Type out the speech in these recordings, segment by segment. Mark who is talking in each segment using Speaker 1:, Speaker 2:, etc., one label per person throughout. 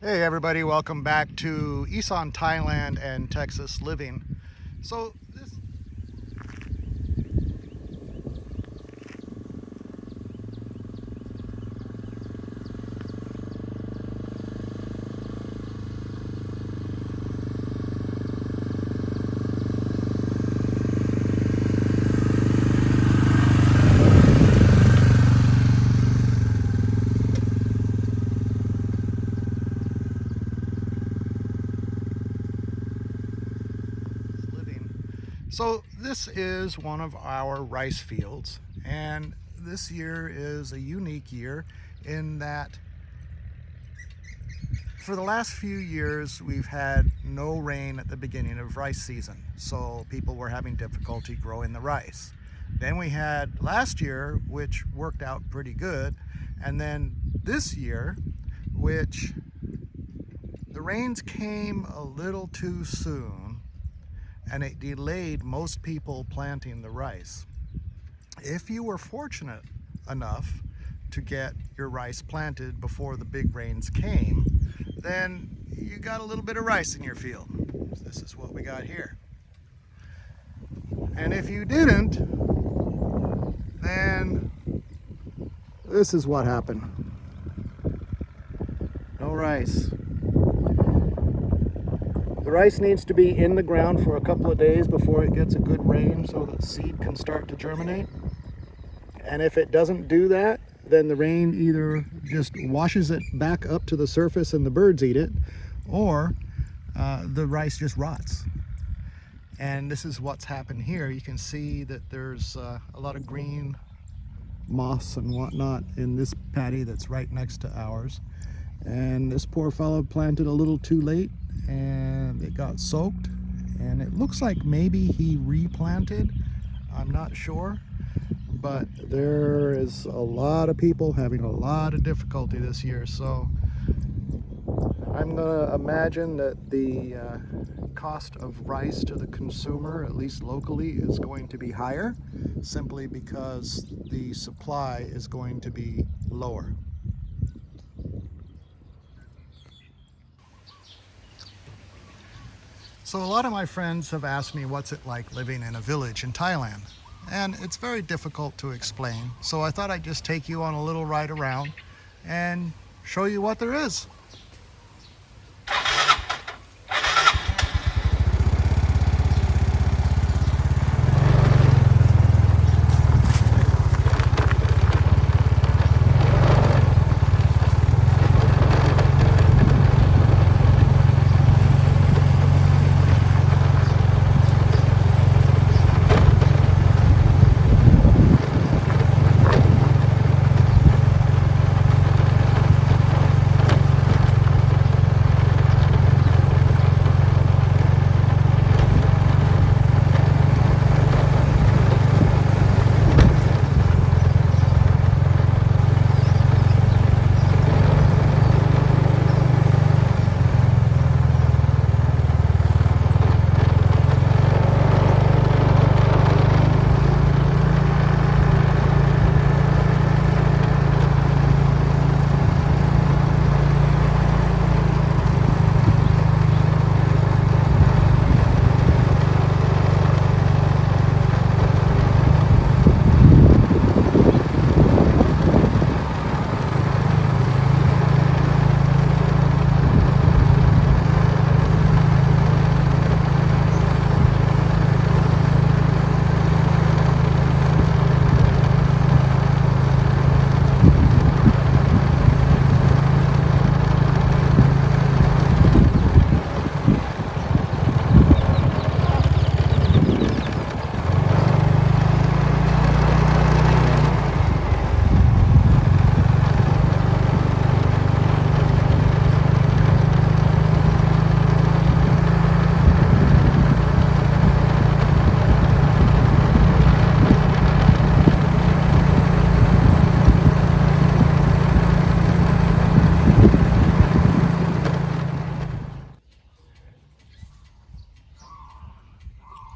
Speaker 1: Hey everybody, welcome back to Issan, Thailand and Texas living. So this living. So this is one of our rice fields, and this year is a unique year in that for the last few years we've had no rain at the beginning of rice season, so people were having difficulty growing the rice. Then we had last year, which worked out pretty good, and then this year, which the rains came a little too soon and it delayed most people planting the rice. If you were fortunate enough to get your rice planted before the big rains came, then you got a little bit of rice in your field. This is what we got here. And if you didn't, then this is what happened. No rice. The rice needs to be in the ground for a couple of days before it gets a good rain so that seed can start to germinate. And if it doesn't do that, then the rain either just washes it back up to the surface and the birds eat it, or the rice just rots. And this is what's happened here. You can see that there's a lot of green moss and whatnot in this paddy that's right next to ours. And this poor fellow planted a little too late and it got soaked, and it looks like maybe he replanted. I'm not sure, but there is a lot of people having a lot of difficulty this year. So I'm gonna imagine that the cost of rice to the consumer, at least locally, is going to be higher simply because the supply is going to be lower. So a lot of my friends have asked me what's it like living in a village in Thailand, and it's very difficult to explain. So I thought I'd just take you on a little ride around and show you what there is.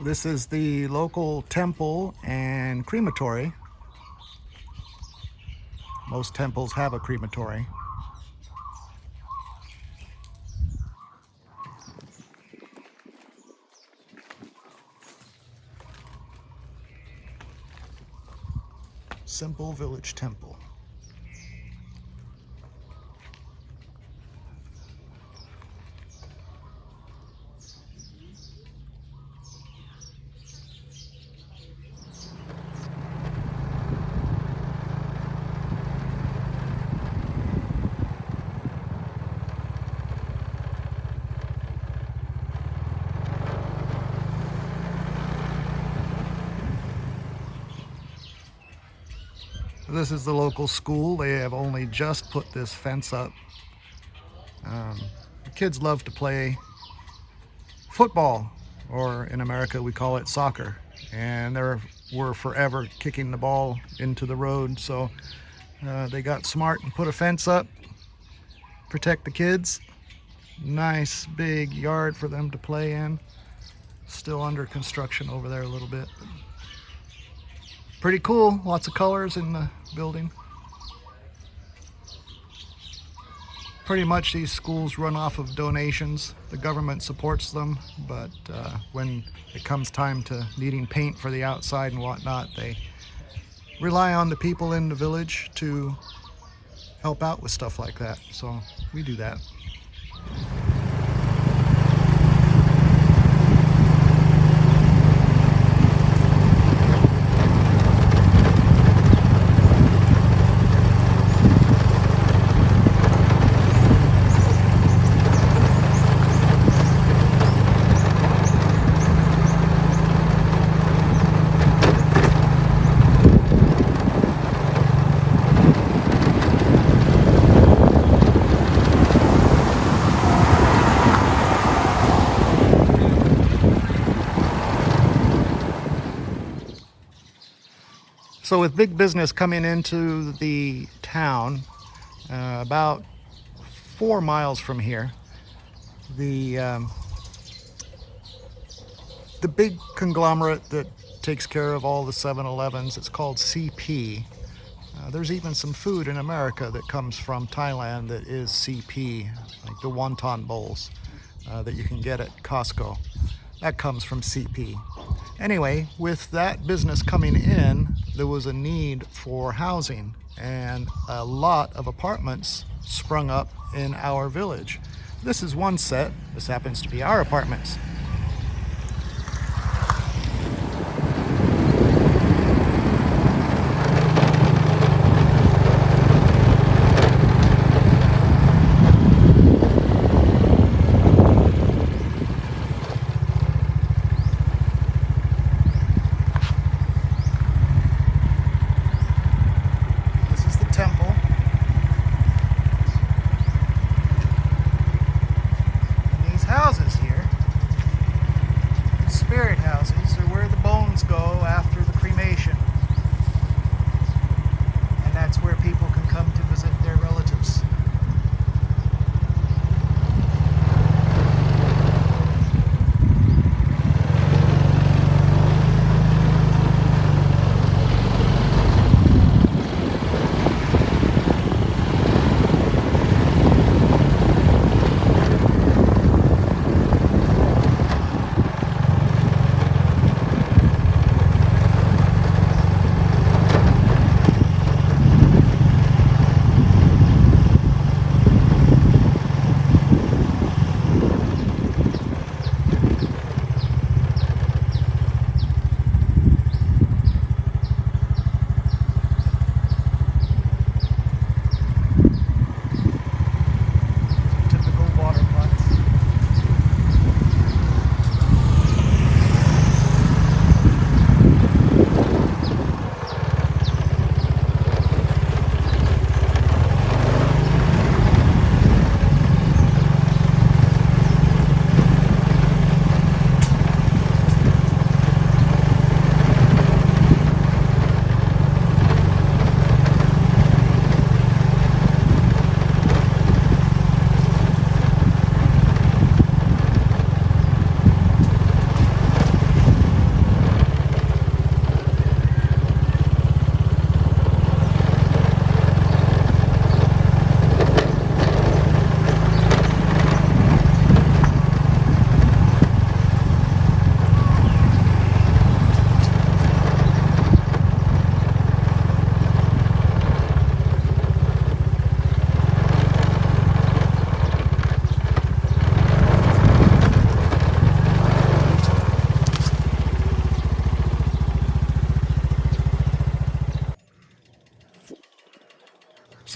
Speaker 1: This is the local temple and crematory. Most temples have a crematory. simple village temple. This is the local school. They have only just put this fence up. The kids love to play football, or in America we call it soccer, and we're forever kicking the ball into the road, so they got smart and put a fence up, protect the kids. Nice big yard for them to play in. Still under construction over there a little bit. Pretty cool, lots of colors in the building. Pretty much these schools run off of donations. The government supports them, but when it comes time to needing paint for the outside and whatnot, they rely on the people in the village to help out with stuff like that. So we do that. So with big business coming into the town, about 4 miles from here, the big conglomerate that takes care of all the 7-Elevens, it's called CP. There's even some food in America that comes from Thailand that is CP, like the wonton bowls that you can get at Costco. That comes from CP. Anyway, with that business coming in, there was a need for housing, and a lot of apartments sprung up in our village. This is one set. This happens to be our apartments. Houses here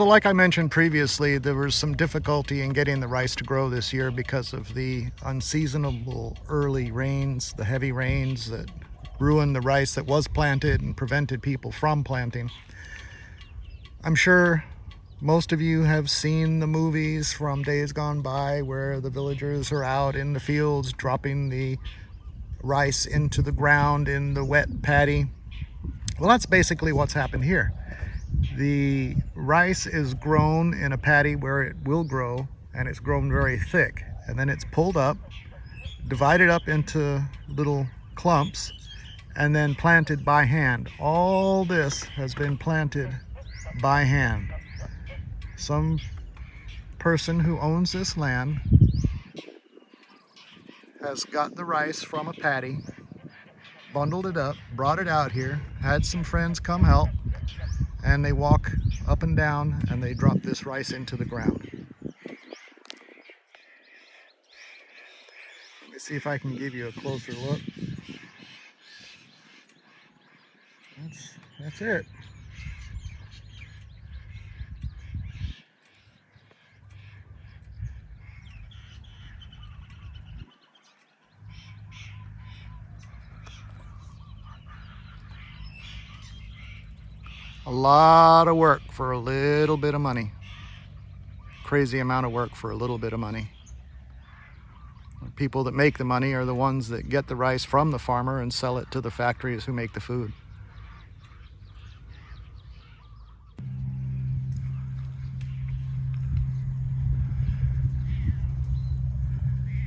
Speaker 1: So like I mentioned previously, there was some difficulty in getting the rice to grow this year because of the unseasonable early rains, the heavy rains that ruined the rice that was planted and prevented people from planting. I'm sure most of you have seen the movies from days gone by where the villagers are out in the fields dropping the rice into the ground in the wet paddy. Well, that's basically what's happened here. The rice is grown in a paddy where it will grow, and it's grown very thick, and then it's pulled up, divided up into little clumps, and then planted by hand. All this has been planted by hand. Some person who owns this land has got the rice from a paddy, bundled it up, brought it out here, had some friends come help, and they walk up and down and they drop this rice into the ground. Let me see if I can give you a closer look. That's it. A lot of work for a little bit of money. Crazy amount of work for a little bit of money. The people that make the money are the ones that get the rice from the farmer and sell it to the factories who make the food.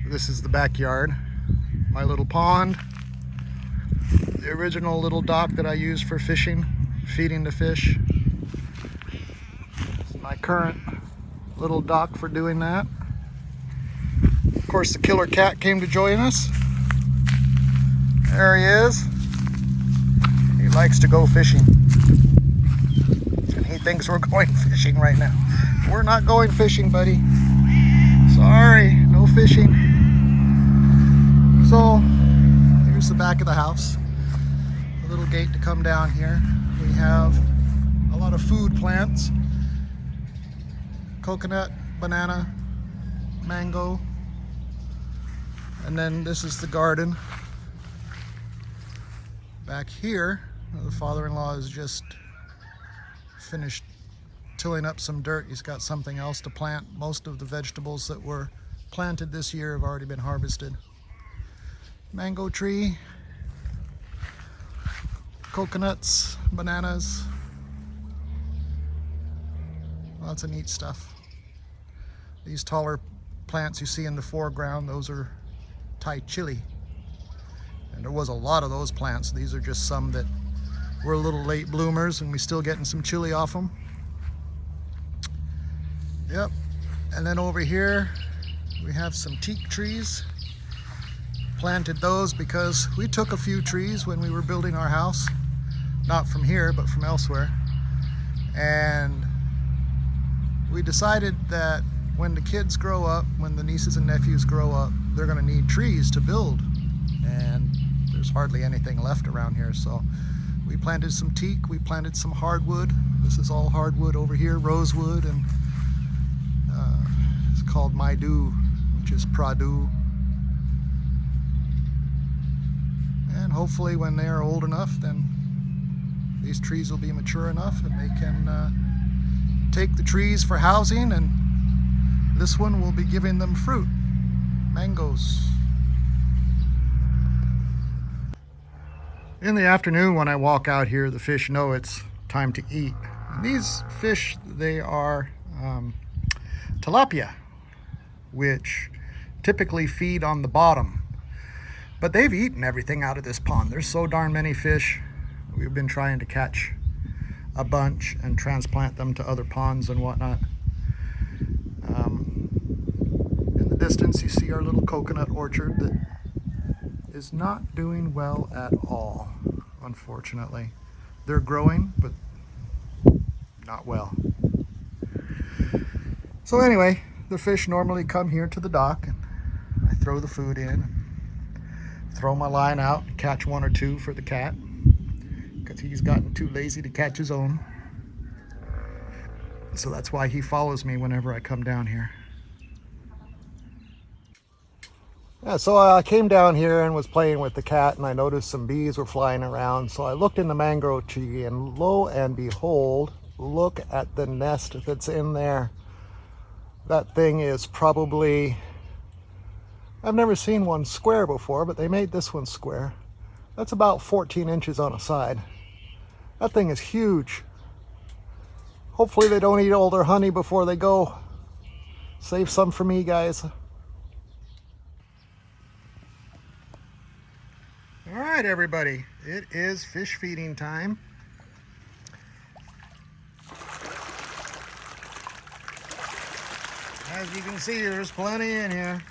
Speaker 1: This is the backyard, my little pond, the original little dock that I use for fishing, feeding the fish. This is my current little dock for doing that. Of course, the killer cat came to join us. There he is. He likes to go fishing. And he thinks we're going fishing right now. We're not going fishing, buddy. Sorry, no fishing. So, here's the back of the house. A little gate to come down here. We have a lot of food plants. Coconut, banana, mango. And then this is the garden. Back here, the father-in-law has just finished tilling up some dirt. He's got something else to plant. Most of the vegetables that were planted this year have already been harvested. Mango tree, coconuts, bananas, lots of neat stuff. These taller plants you see in the foreground, those are Thai chili. And there was a lot of those plants. These are just some that were a little late bloomers and we're still getting some chili off them. Yep. And then over here we have some teak trees. Planted those because we took a few trees when we were building our house. Not from here, but from elsewhere. And we decided that when the kids grow up, when the nieces and nephews grow up, they're going to need trees to build. And there's hardly anything left around here. So we planted some teak, we planted some hardwood. This is all hardwood over here, rosewood, and it's called Maidu, which is Pradu. And hopefully when they are old enough, then these trees will be mature enough and they can take the trees for housing, and this one will be giving them fruit, mangoes. In the afternoon when I walk out here, the fish know it's time to eat. And these fish, they are tilapia, which typically feed on the bottom. But they've eaten everything out of this pond. There's so darn many fish. We've been trying to catch a bunch and transplant them to other ponds and whatnot. In the distance you see our little coconut orchard that is not doing well at all, unfortunately. They're growing, but not well. So anyway, the fish normally come here to the dock and I throw the food in, throw my line out, catch one or two for the cat, because he's gotten too lazy to catch his own. So that's why he follows me whenever I come down here. Yeah, so I came down here and was playing with the cat, and I noticed some bees were flying around. So I looked in the mangrove tree, and lo and behold, look at the nest that's in there. That thing is probably, I've never seen one square before, but they made this one square. That's about 14 inches on a side. That thing is huge. Hopefully they don't eat all their honey before they go. Save some for me, guys. All right, everybody, it is fish feeding time. As you can see, there's plenty in here.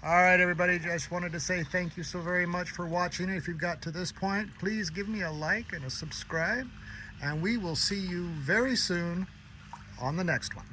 Speaker 1: All right, everybody, just wanted to say thank you so very much for watching. If you've got to this point, please give me a like and a subscribe, and we will see you very soon on the next one.